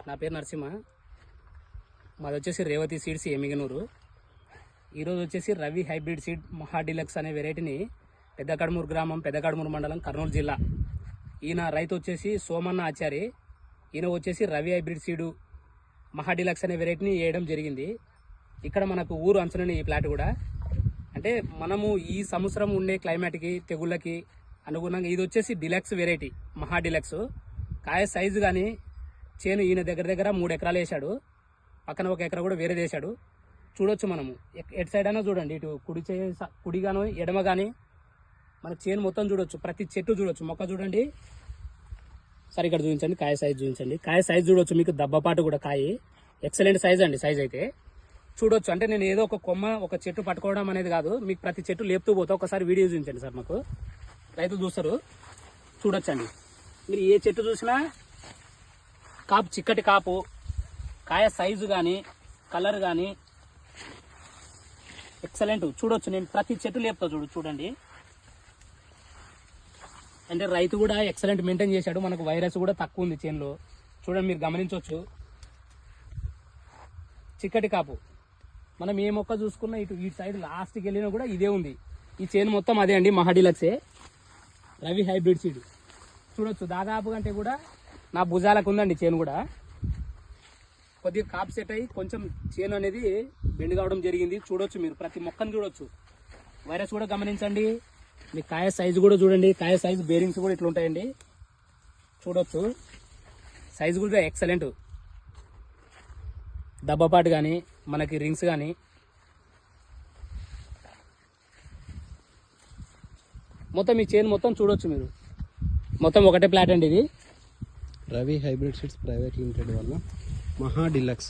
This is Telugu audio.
నా పేరు నరసింహ. మాది వచ్చేసి రేవతి సీడ్స్ ఎమిగనూరు. ఈరోజు వచ్చేసి రవి హైబ్రిడ్ సీడ్ మహా డిలక్స్ అనే వెరైటీని పెద్దకడమూరు గ్రామం, పెద్దకడమూరు మండలం, కర్నూలు జిల్లా. ఈయన రైతు వచ్చేసి సోమన్న ఆచారి. ఈయన వచ్చేసి రవి హైబ్రిడ్ సీడు మహా డిలక్స్ అనే వెరైటీని వేయడం జరిగింది. ఇక్కడ మనకు ఊరు అంచనని ఈ ప్లాట్ కూడా. అంటే మనము ఈ సంవత్సరం ఉండే క్లైమేట్కి, తెగుళ్ళకి అనుగుణంగా ఇది వచ్చేసి డిలక్స్ వెరైటీ, మహా డిలక్స్. కాయ సైజు కానీ చేను ఈయన దగ్గర 3 ఎకరాలు వేసాడు. పక్కన 1 ఎకరా కూడా వేరే వేసాడు. చూడొచ్చు మనము ఎటు సైడ్ అయినా చూడండి, ఇటు కుడి గాను ఎడమ కానీ మనకు చేను మొత్తం చూడొచ్చు. ప్రతి చెట్టు చూడొచ్చు, మొక్క చూడండి. సరే ఇక్కడ చూపించండి, కాయ సైజ్ చూపించండి. కాయ సైజ్ చూడొచ్చు, మీకు దబ్బపాటు కూడా కాయ ఎక్సలెంట్ సైజ్ అండి. సైజ్ అయితే చూడొచ్చు. అంటే నేను ఏదో ఒక కొమ్మ, ఒక చెట్టు పట్టుకోవడం అనేది కాదు, మీకు ప్రతి చెట్టు లేపుతూ పోతే ఒకసారి వీడియో చూపించండి సార్. మాకు రైతులు చూస్తారు, చూడొచ్చండి. మీరు ఏ చెట్టు చూసినా కాపు, చిక్కటి కాపు, కాయ సైజు కానీ కలర్ కానీ ఎక్సలెంట్. చూడొచ్చు, నేను ప్రతి చెట్టు లేపుతా చూడండి. అంటే రైతు కూడా ఎక్సలెంట్ మెయింటైన్ చేశాడు. మనకు వైరస్ కూడా తక్కువ ఉంది చేనులో, చూడండి మీరు గమనించవచ్చు. చిక్కటి కాపు, మనం ఏ మొక్క చూసుకున్నా ఇటు ఈ సైడ్ లాస్ట్కి వెళ్ళినా కూడా ఇదే ఉంది. ఈ చేను మొత్తం అదే అండి, మహా డిలక్సే, రవి హైబ్రిడ్ సీడ్. చూడొచ్చు, దాదాపు కంటే కూడా నా భుజాలకు ఉందండి చేను కూడా. కొద్దిగా కాపు సెట్ అయ్యి కొంచెం చేను అనేది బెండ్ కావడం జరిగింది. చూడొచ్చు, మీరు ప్రతి మొక్కను చూడొచ్చు. వైరస్ కూడా గమనించండి. మీ కాయ సైజు కూడా చూడండి. కాయ సైజు బేరింగ్స్ కూడా ఇట్లా ఉంటాయండి, చూడొచ్చు. సైజు కూడా ఎక్సలెంట్. దబ్బపాటు కానీ మనకి రింగ్స్ కానీ మొత్తం ఈ చేను మొత్తం చూడొచ్చు మీరు. మొత్తం ఒకటే ప్లాట్ అండి ఇది. Ravi hybrid seeds private limited వల్ల మహా డిలక్స్.